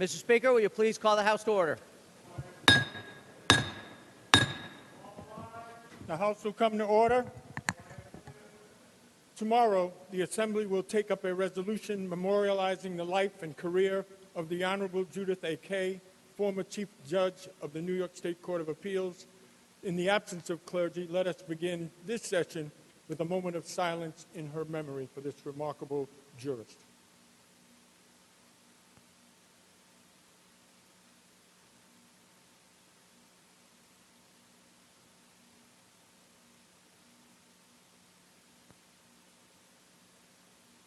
Mr. Speaker, will you please call the House to order? The House will come to order. Tomorrow, the Assembly will take up a resolution memorializing the life and career of the Honorable Judith A. Kay, former Chief Judge of the New York State Court of Appeals. In the absence of clergy, let us begin this session with a moment of silence in her memory for this remarkable jurist.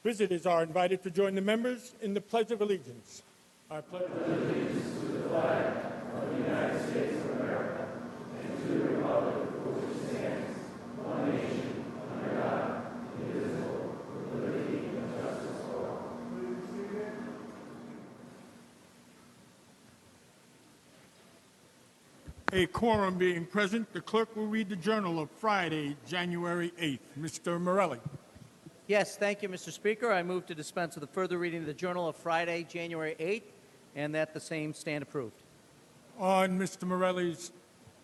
Visitors are invited to join the members in the Pledge of Allegiance. I pledge allegiance to the flag of the United States of America and to the republic for which stands one nation, under God, indivisible, with liberty and justice for all. A quorum being present, the clerk will read the journal of Friday, January 8th. Mr. Morelli. Yes, thank you, Mr. Speaker. I move to dispense with the further reading of the Journal of Friday, January 8th, and that the same stand approved. On Mr. Morelli's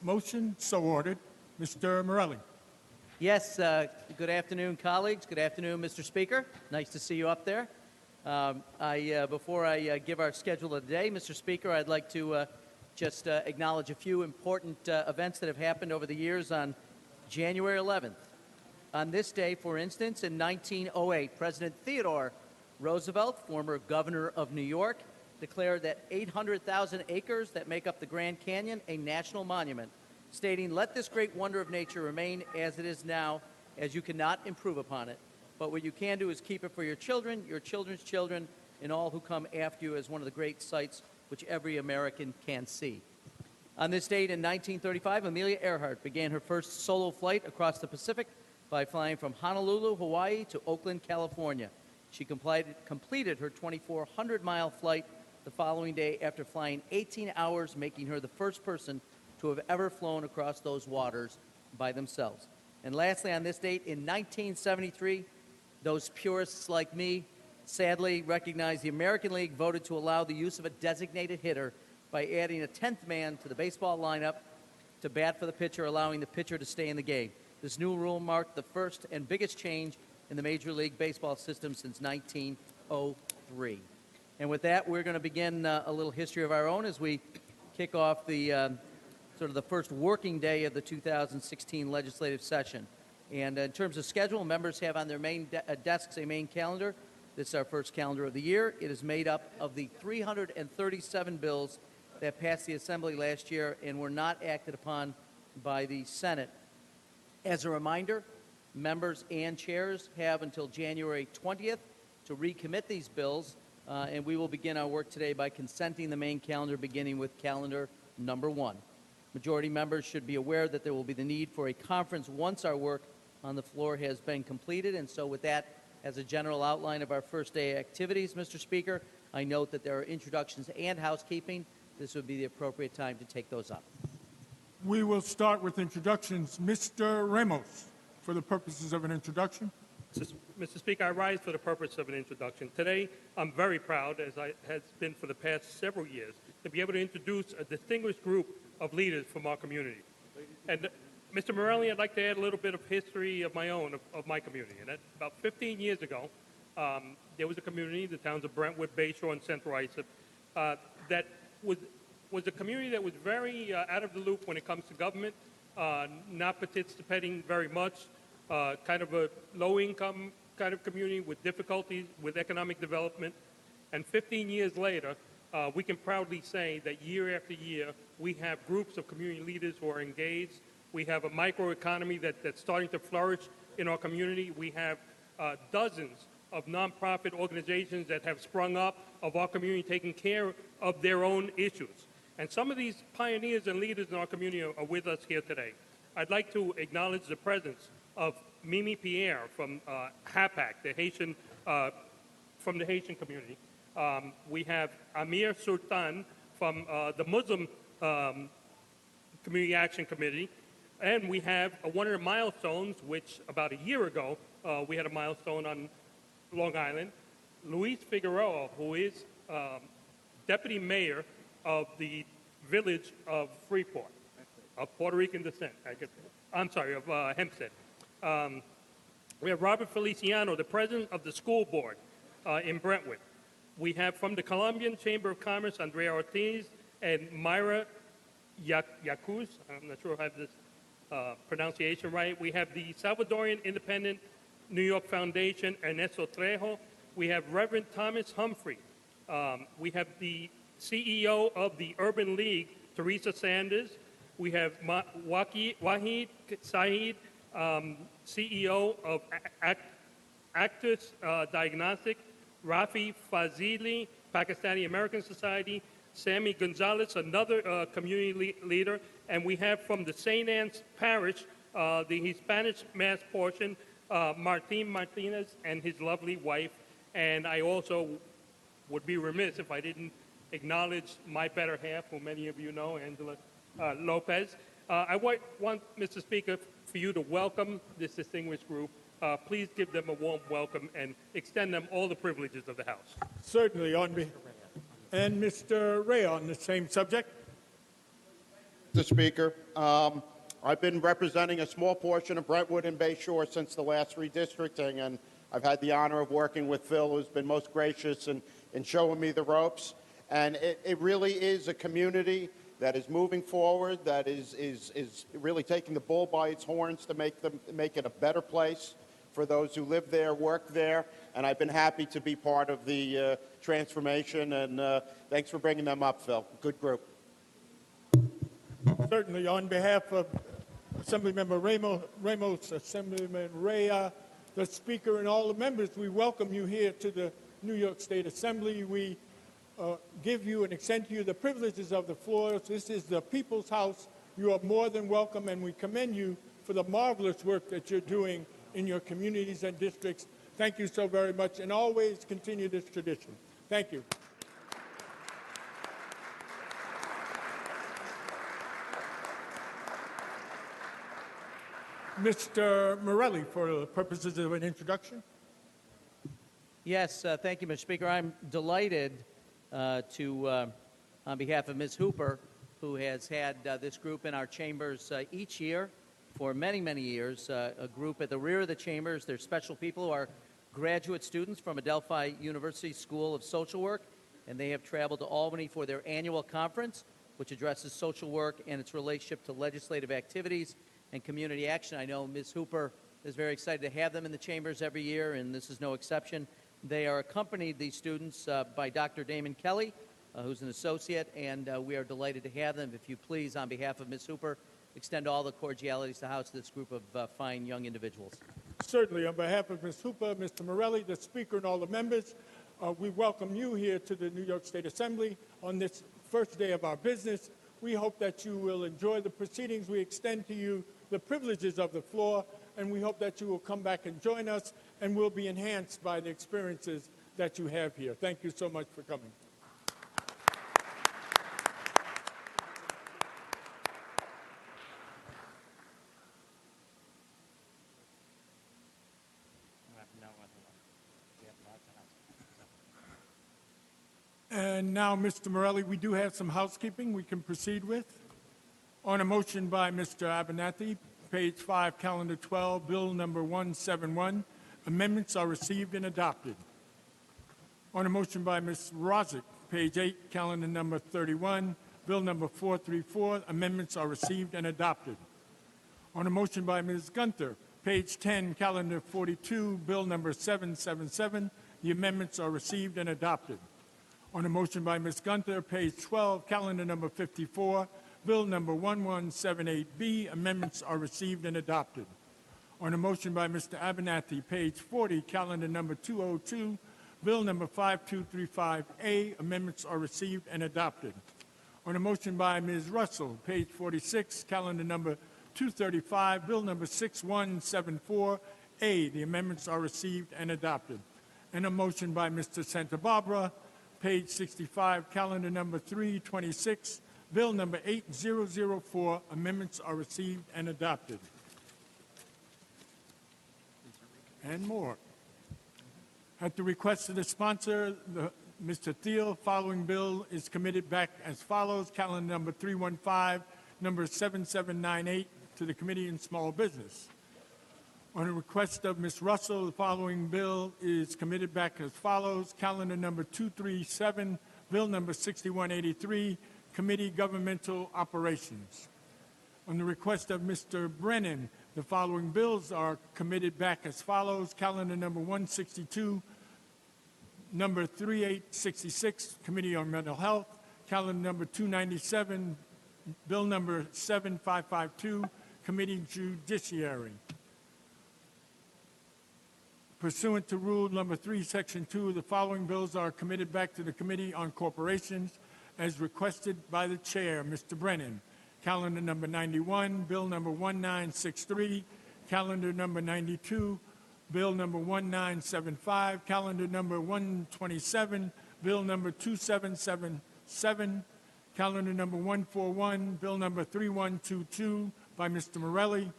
motion, so ordered. Mr. Morelli. Yes, good afternoon, colleagues. Good afternoon, Mr. Speaker. Nice to see you up there. Before I give our schedule of the day, Mr. Speaker, I'd like to just acknowledge a few important events that have happened over the years on January 11th. On this day, for instance, in 1908, President Theodore Roosevelt, former governor of New York, declared that 800,000 acres that make up the Grand Canyon a national monument, stating, "Let this great wonder of nature remain as it is now, as you cannot improve upon it. But what you can do is keep it for your children, your children's children, and all who come after you as one of the great sights which every American can see." On this date in 1935, Amelia Earhart began her first solo flight across the Pacific by flying from Honolulu, Hawaii to Oakland, California. She completed her 2,400-mile flight the following day after flying 18 hours, making her the first person to have ever flown across those waters by themselves. And lastly, on this date in 1973, those purists like me sadly recognized the American League voted to allow the use of a designated hitter by adding a 10th man to the baseball lineup to bat for the pitcher, allowing the pitcher to stay in the game. This new rule marked the first and biggest change in the Major League Baseball system since 1903. And with that, we're going to begin a little history of our own as we kick off the sort of the first working day of the 2016 legislative session. And in terms of schedule, members have on their main desks a main calendar. This is our first calendar of the year. It is made up of the 337 bills that passed the Assembly last year and were not acted upon by the Senate. As a reminder, members and chairs have until January 20th to recommit these bills, and we will begin our work today by consenting the main calendar, beginning with calendar number 1. Majority members should be aware that there will be the need for a conference once our work on the floor has been completed, and so with that, as a general outline of our first day activities, Mr. Speaker, I note that there are introductions and housekeeping. This would be the appropriate time to take those up. We will start with introductions. Mr. Ramos, for the purposes of an introduction. Mr. Speaker, I rise for the purpose of an introduction. Today, I'm very proud, as I has been for the past several years, to be able to introduce a distinguished group of leaders from our community. And Mr. Morelli, I'd like to add a little bit of history of my own, of my community. And about 15 years ago, there was a community, the towns of Brentwood, Bayshore, and Central Islip, that was a community that was very out of the loop when it comes to government, not participating very much, kind of a low-income kind of community with difficulties with economic development. And 15 years later, we can proudly say that year after year, we have groups of community leaders who are engaged. We have a microeconomy that's starting to flourish in our community. We have dozens of nonprofit organizations that have sprung up of our community taking care of their own issues. And some of these pioneers and leaders in our community are with us here today. I'd like to acknowledge the presence of Mimi Pierre from HAPAC, the Haitian, from the Haitian community. We have Amir Sultan from the Muslim Community Action Committee. And we have one of the milestones, which about a year ago, we had a milestone on Long Island. Luis Figueroa, who is deputy mayor of the village of Freeport, of Puerto Rican descent. Of Hempstead. We have Robert Feliciano, the president of the school board in Brentwood. We have from the Colombian Chamber of Commerce, Andrea Ortiz and Myra Yacuz. I'm not sure if I have this pronunciation right. We have the Salvadorian Independent New York Foundation, Ernesto Trejo. We have Reverend Thomas Humphrey. We have the CEO of the Urban League, Teresa Sanders. We have Wahid Saeed, CEO of Actus Diagnostic, Rafi Fazili, Pakistani American Society, Sammy Gonzalez, another community leader, and we have from the St. Anne's Parish, the Hispanic Mass portion, Martin Martinez and his lovely wife. And I also would be remiss if I didn't acknowledge my better half, who many of you know, Angela Lopez. I want, Mr. Speaker, for you to welcome this distinguished group. Please give them a warm welcome and extend them all the privileges of the House. Certainly, and Mr. Ray on the same subject. Mr. Speaker, I've been representing a small portion of Brentwood and Bay Shore since the last redistricting, and I've had the honor of working with Phil, who's been most gracious in showing me the ropes. And it really is a community that is moving forward, that is really taking the bull by its horns to make it a better place for those who live there, work there, and I've been happy to be part of the transformation, and thanks for bringing them up, Phil. Good group. Certainly, on behalf of Assemblymember Ramos, Assemblyman Rea, the Speaker, and all the members, we welcome you here to the New York State Assembly. We give you and extend to you the privileges of the floor. This is the People's House. You are more than welcome, and we commend you for the marvelous work that you're doing in your communities and districts. Thank you so very much, and always continue this tradition. Thank you. Mr. Morelli, for the purposes of an introduction. Yes, thank you, Mr. Speaker. I'm delighted on behalf of Ms. Hooper, who has had this group in our chambers each year for many, many years, a group at the rear of the chambers. They're special people who are graduate students from Adelphi University School of Social Work, and they have traveled to Albany for their annual conference, which addresses social work and its relationship to legislative activities and community action. I know Ms. Hooper is very excited to have them in the chambers every year, and this is no exception. They are accompanied, these students, by Dr. Damon Kelly, who's an associate, and we are delighted to have them. If you please, on behalf of Ms. Hooper, extend all the cordialities to the House to this group of fine young individuals. Certainly, on behalf of Ms. Hooper, Mr. Morelli, the Speaker, and all the members, we welcome you here to the New York State Assembly on this first day of our business. We hope that you will enjoy the proceedings. We extend to you the privileges of the floor, and we hope that you will come back and join us and will be enhanced by the experiences that you have here. Thank you so much for coming. And now, Mr. Morelli, we do have some housekeeping we can proceed with. On a motion by Mr. Abernathy, page 5, calendar 12, bill number 171, amendments are received and adopted. On a motion by Ms. Rozick, page 8, calendar number 31, bill number 434, amendments are received and adopted. On a motion by Ms. Gunther, page 10, calendar 42, bill number 777, the amendments are received and adopted. On a motion by Ms. Gunther, page 12, calendar number 54, bill number 1178B, amendments are received and adopted. On a motion by Mr. Abernathy, page 40, calendar number 202, bill number 5235A, amendments are received and adopted. On a motion by Ms. Russell, page 46, calendar number 235, bill number 6174A, the amendments are received and adopted. And a motion by Mr. Santa Barbara, page 65, calendar number 326, bill number 8004, amendments are received and adopted. And more. At the request of the sponsor, the Mr. Thiel. Following bill is committed back as follows. Calendar number 315, number 7798, to the Committee on Small Business. On a request of Ms. Russell, the following bill is committed back as follows. Calendar number 237, bill number 6183, Committee Governmental Operations. On the request of Mr. Brennan, the following bills are committed back as follows. Calendar number 162, number 3866, Committee on Mental Health. Calendar number 297, bill number 7552, Committee Judiciary. Pursuant to Rule number 3, Section 2, the following bills are committed back to the Committee on Corporations as requested by the Chair, Mr. Brennan. Calendar number 91, bill number 1963. Calendar number 92, bill number 1975. Calendar number 127, bill number 2777. Calendar number 141, bill number 3122 by Mr. Morelli.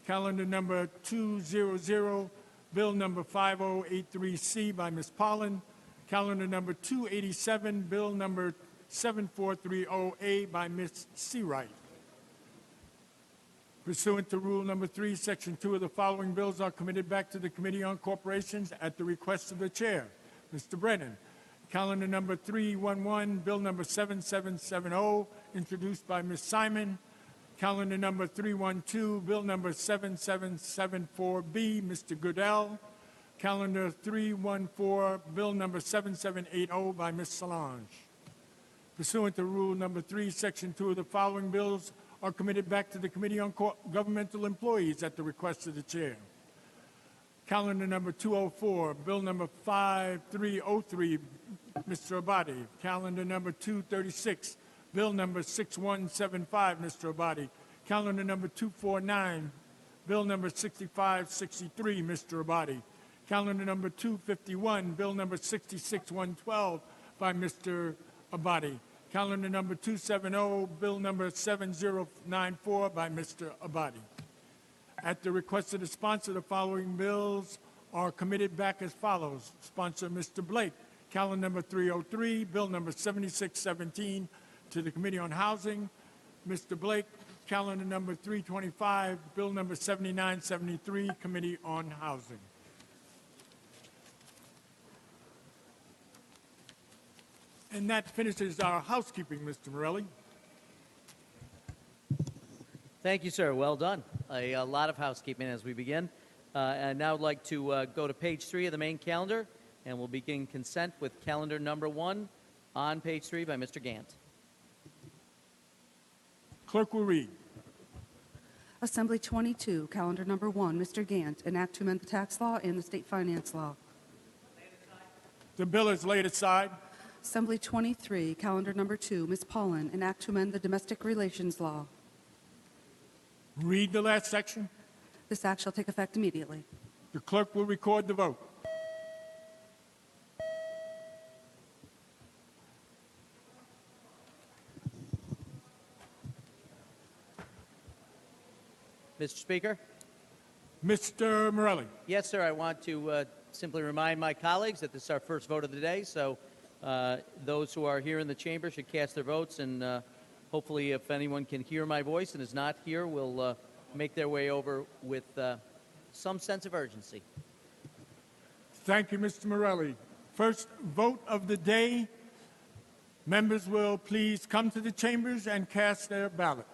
Calendar number 200, bill number 5083C by Ms. Pollan. Calendar number 287, bill number 7430A by Ms. Seawright. Pursuant to Rule number 3, Section 2 of the following bills are committed back to the Committee on Corporations at the request of the Chair, Mr. Brennan. Calendar number 311, bill number 7770, introduced by Ms. Simon. Calendar number 312, bill number 7774B, Mr. Goodell. Calendar 314, bill number 7780 by Ms. Solange. Pursuant to Rule number 3, Section 2 of the following bills are committed back to the Committee on Governmental Employees at the request of the Chair. Calendar number 204, bill number 5303, Mr. Abadi. Calendar number 236, bill number 6175, Mr. Abadi. Calendar number 249, bill number 6563, Mr. Abadi. Calendar number 251, bill number 66112 by Mr. Abadi. Calendar number 270, bill number 7094 by Mr. Abadi. At the request of the sponsor, the following bills are committed back as follows. Sponsor, Mr. Blake. Calendar number 303, bill number 7617 to the Committee on Housing. Mr. Blake. Calendar number 325, bill number 7973, Committee on Housing. And that finishes our housekeeping, Mr. Morelli. Thank you, sir. Well done. A lot of housekeeping as we begin. And now I'd like to go to page 3 of the main calendar, and we'll begin consent with calendar number 1 on page 3 by Mr. Gant. Clerk will read. Assembly 22, calendar number 1, Mr. Gant, an act to amend the tax law and the state finance law. The bill is laid aside. Assembly 23, calendar number 2, Ms. Pollan, an act to amend the domestic relations law. Read the last section. This act shall take effect immediately. The clerk will record the vote. Mr. Speaker? Mr. Morelli. Yes, sir. I want to simply remind my colleagues that this is our first vote of the day, so those who are here in the chamber should cast their votes, and hopefully if anyone can hear my voice and is not here, will make their way over with some sense of urgency. Thank you, Mr. Morelli. First vote of the day. Members will please come to the chambers and cast their ballot.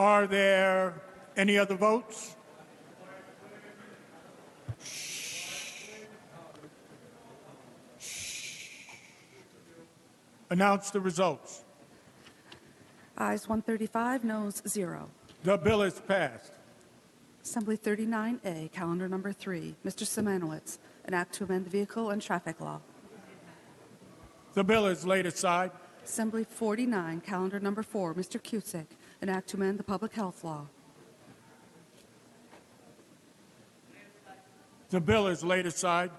Are there any other votes? Announce the results. Ayes 135, noes 0. The bill is passed. Assembly 39A, calendar number 3, Mr. Simanowitz, an act to amend the vehicle and traffic law. The bill is laid aside. Assembly 49, calendar number 4, Mr. Cusick, an act to amend the public health law. The bill is laid aside.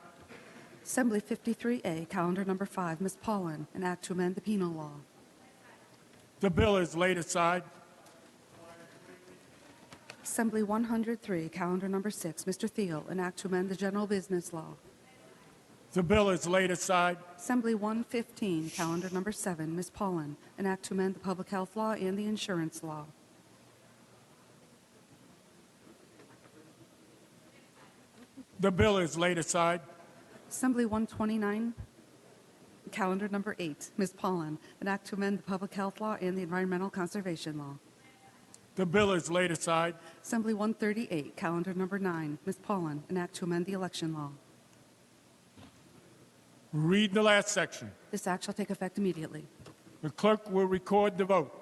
Assembly 53A, calendar number 5, Ms. Paulin, an act to amend the penal law. The bill is laid aside. Assembly 103, calendar number 6, Mr. Thiel, an act to amend the general business law. The bill is laid aside. Assembly 115, calendar number 7, Ms. Paulin, an act to amend the public health law and the insurance law. The bill is laid aside. Assembly 129, calendar number 8, Ms. Paulin, an act to amend the public health law and the environmental conservation law. The bill is laid aside. Assembly 138, calendar number 9, Ms. Paulin, an act to amend the election law. Read the last section. This act shall take effect immediately. The clerk will record the vote.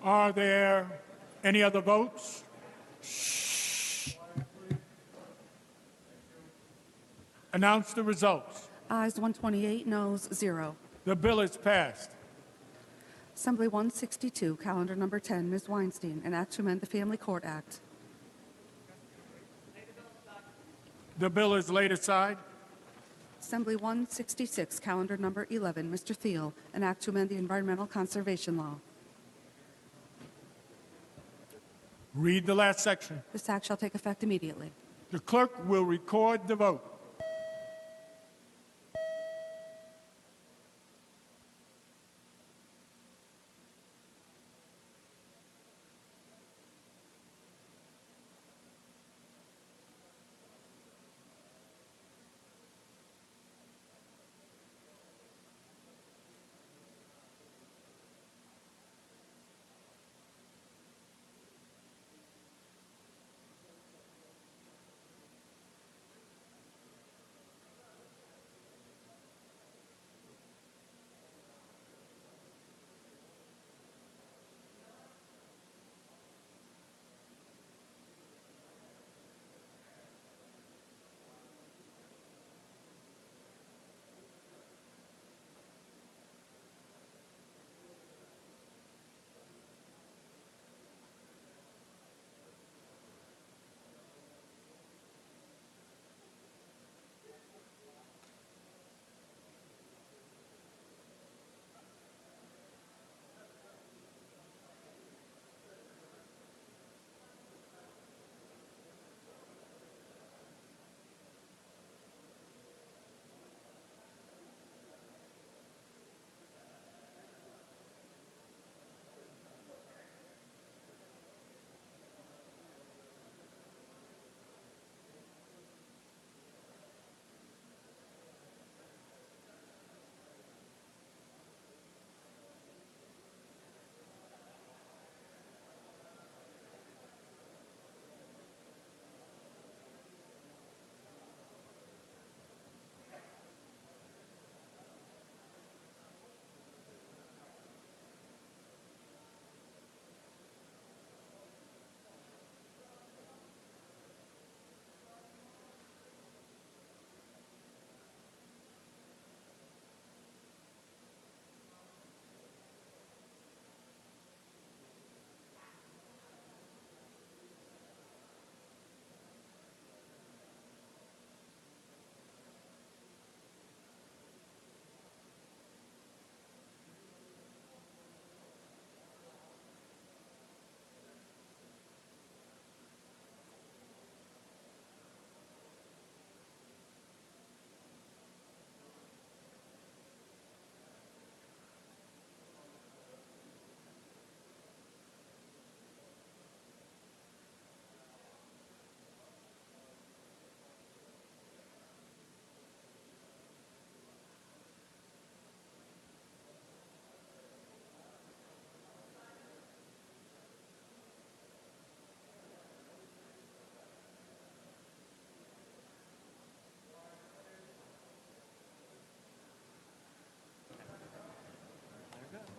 Are there any other votes? Announce the results. Ayes 128, noes 0. The bill is passed. Assembly 162, calendar number 10, Ms. Weinstein, an act to amend the Family Court Act. The bill is laid aside. Assembly 166, calendar number 11, Mr. Thiel, an act to amend the Environmental Conservation Law. Read the last section. This act shall take effect immediately. The clerk will record the vote.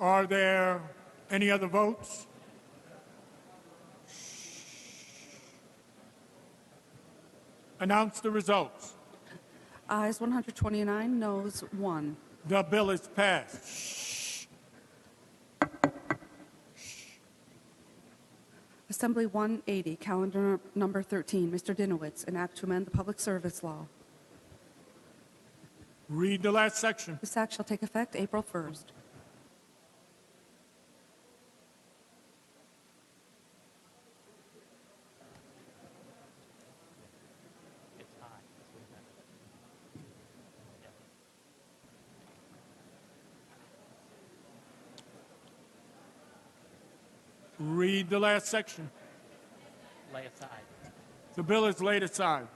Are there any other votes? Announce the results. Ayes 129, noes 1. The bill is passed. Assembly 180, calendar number 13, Mr. Dinowitz, an act to amend the Public Service Law. Read the last section. This act shall take effect April 1st. Read the last section. Lay aside. The bill is laid aside.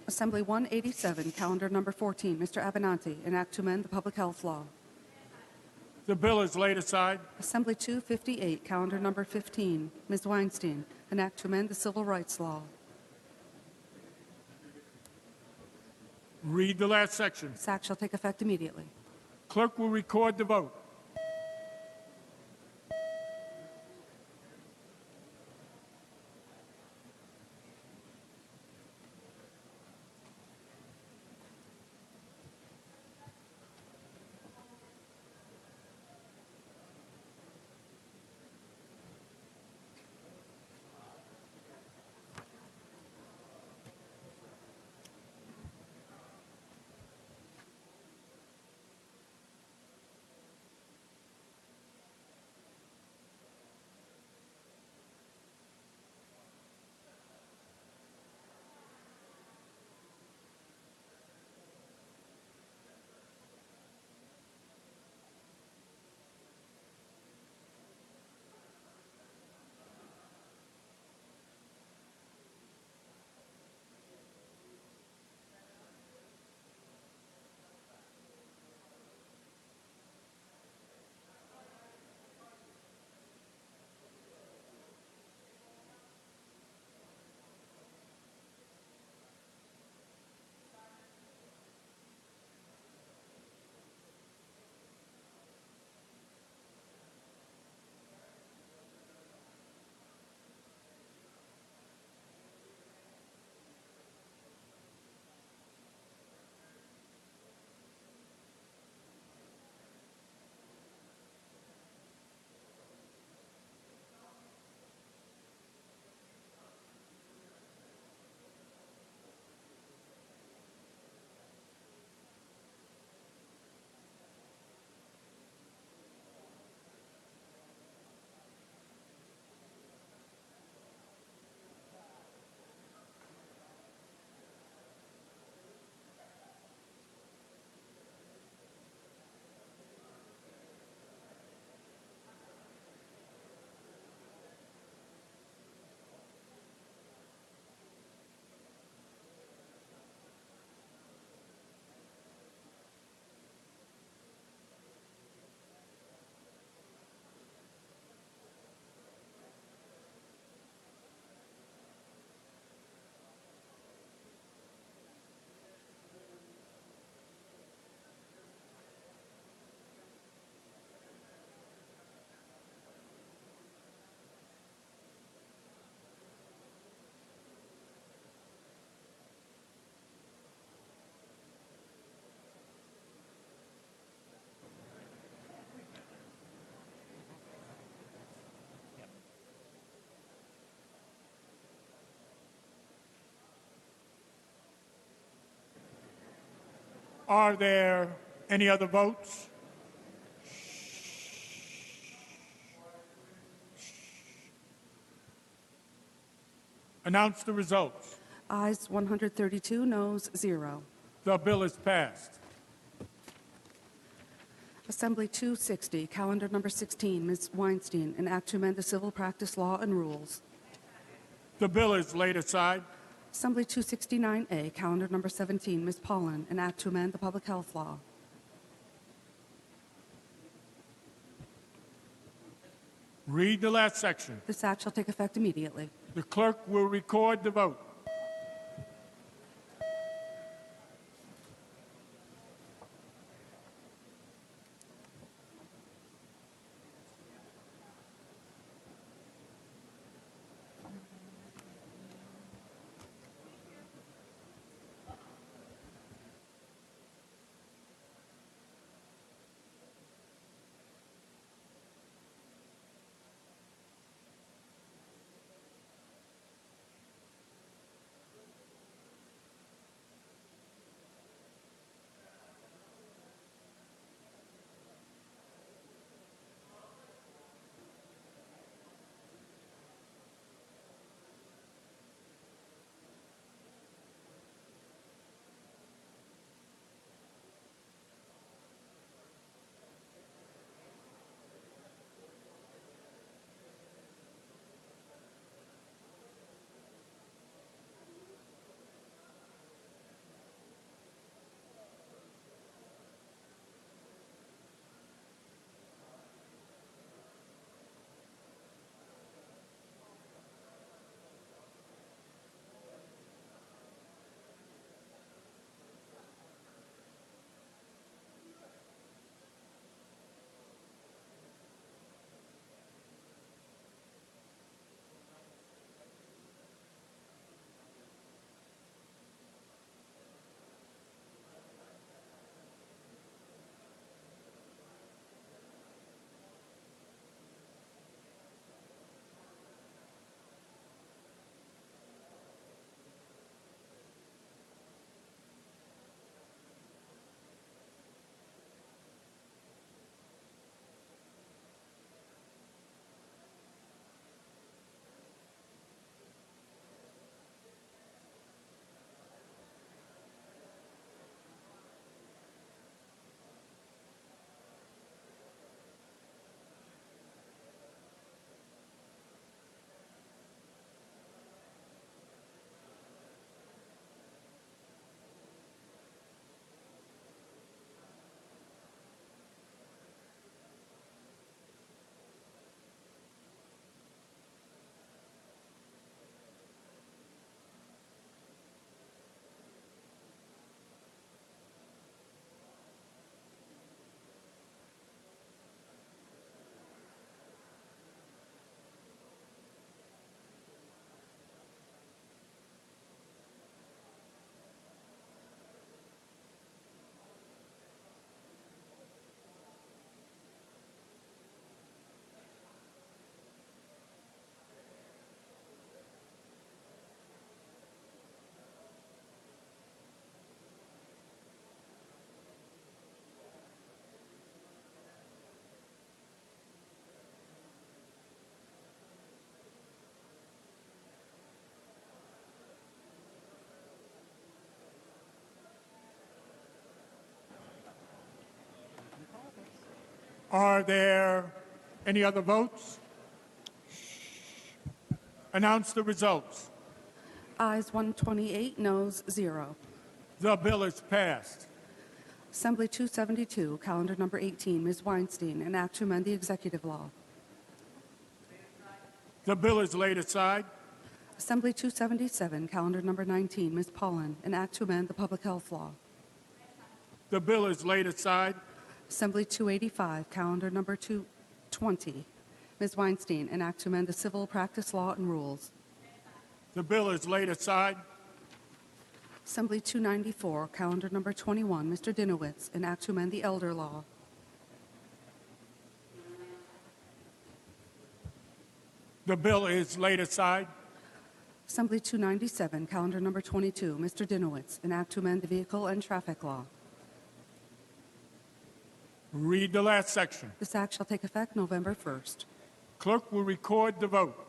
Assembly 187, calendar number 14, Mr. Avenatti, an act to amend the Public Health Law. The bill is laid aside. Assembly 258, calendar number 15, Ms. Weinstein, an act to amend the Civil Rights Law. Read the last section. This act shall take effect immediately. Clerk will record the vote. Are there any other votes? Announce the results. Ayes 132, noes 0. The bill is passed. Assembly 260, calendar number 16, Ms. Weinstein, an act to amend the civil practice law and rules. The bill is laid aside. Assembly 269A, calendar number 17, Ms. Pollan, an act to amend the public health law. Read the last section. This act shall take effect immediately. The clerk will record the vote. Are there any other votes? Announce the results. Ayes 128, noes 0. The bill is passed. Assembly 272, calendar number 18, Ms. Weinstein, an act to amend the executive law. The bill is laid aside. Assembly 277, calendar number 19, Ms. Pollan, an act to amend the public health law. The bill is laid aside. Assembly 285, calendar number 220, Ms. Weinstein, an act to amend the civil practice law and rules. The bill is laid aside. Assembly 294, calendar number 21, Mr. Dinowitz, an act to amend the elder law. The bill is laid aside. Assembly 297, calendar number 22, Mr. Dinowitz, an act to amend the vehicle and traffic law. Read the last section. This act shall take effect November 1st. Clerk will record the vote.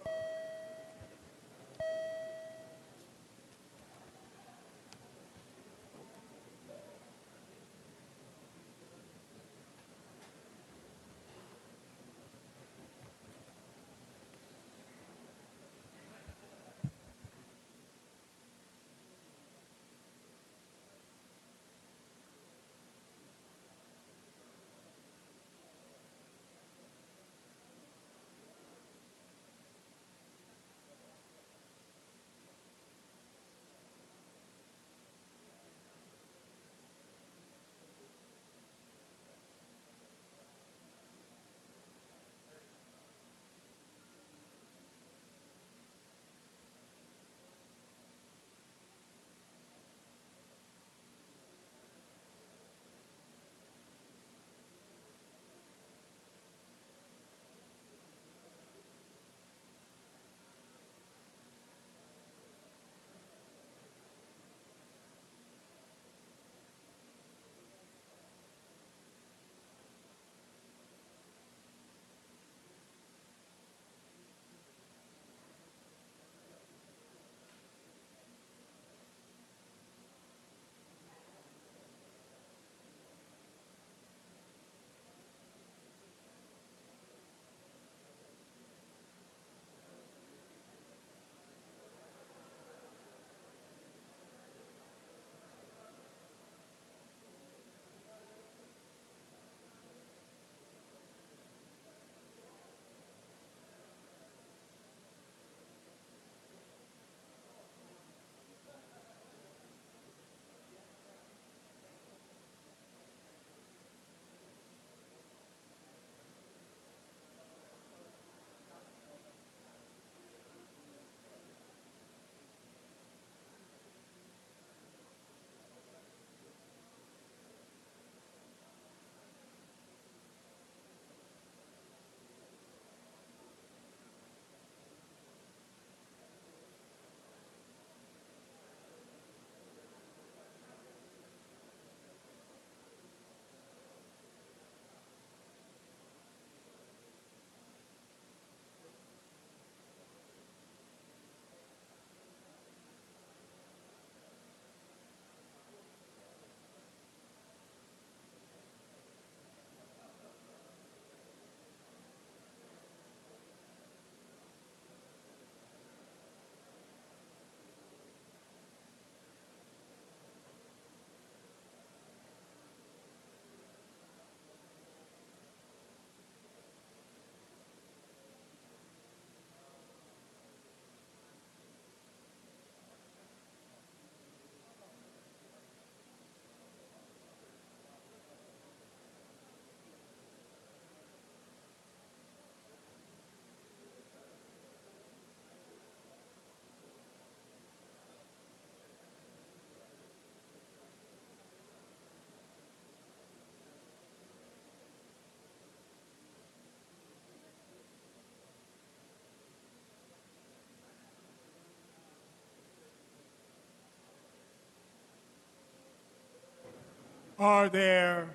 Are there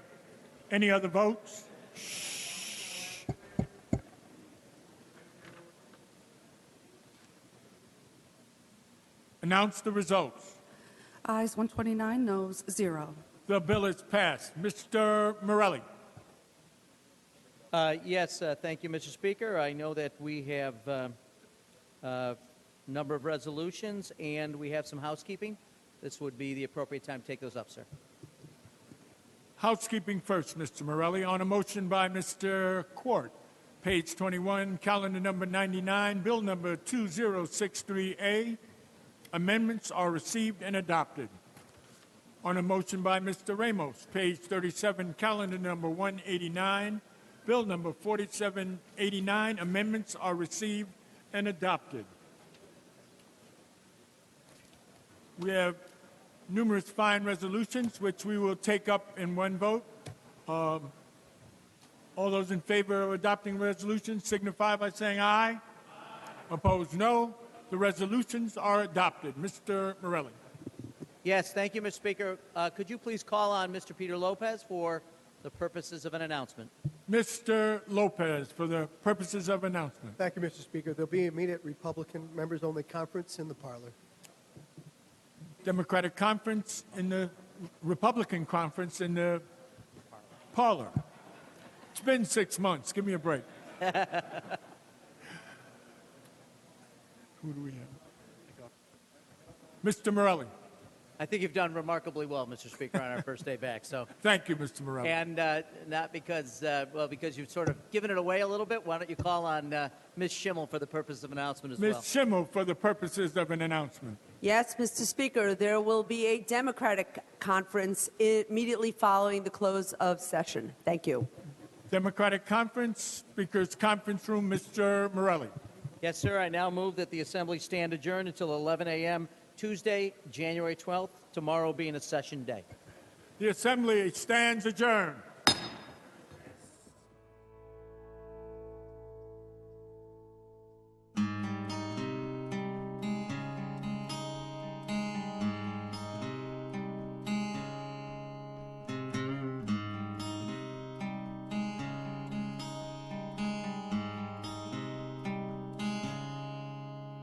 any other votes? Announce the results. Ayes 129, noes 0. The bill is passed. Mr. Morelli. Yes, thank you, Mr. Speaker. I know that we have a number of resolutions and we have some housekeeping. This would be the appropriate time to take those up, sir. Housekeeping first, Mr. Morelli, on a motion by Mr. Quart, page 21, calendar number 99, bill number 2063A. Amendments are received and adopted. On a motion by Mr. Ramos, page 37, calendar number 189, bill number 4789. Amendments are received and adopted. We have numerous fine resolutions, which we will take up in one vote. All those in favor of adopting resolutions signify by saying aye. Aye. Opposed, no. The resolutions are adopted. Mr. Morelli. Yes, thank you, Mr. Speaker. Could you please call on Mr. Peter Lopez for the purposes of an announcement. Mr. Lopez, for the purposes of announcement. Thank you, Mr. Speaker. There'll be immediate Republican members-only conference in the parlor. Democratic conference in the Republican conference in the parlor. It's been 6 months. Give me a break. Who do we have? Mr. Morelli. I think you've done remarkably well, Mr. Speaker, on our first day back. So, Thank you, Mr. Morelli. and not because, because you've sort of given it away a little bit. Why don't you call on Ms. Schimmel for the purpose of announcement as Ms. well? Schimmel, for the purposes of an announcement. Yes, Mr. Speaker, there will be a Democratic conference immediately following the close of session. Thank you. Democratic conference, Speaker's conference room, Mr. Morelli. Yes, sir. I now move that the Assembly stand adjourned until 11 a.m. Tuesday, January 12th, tomorrow being a session day. The Assembly stands adjourned.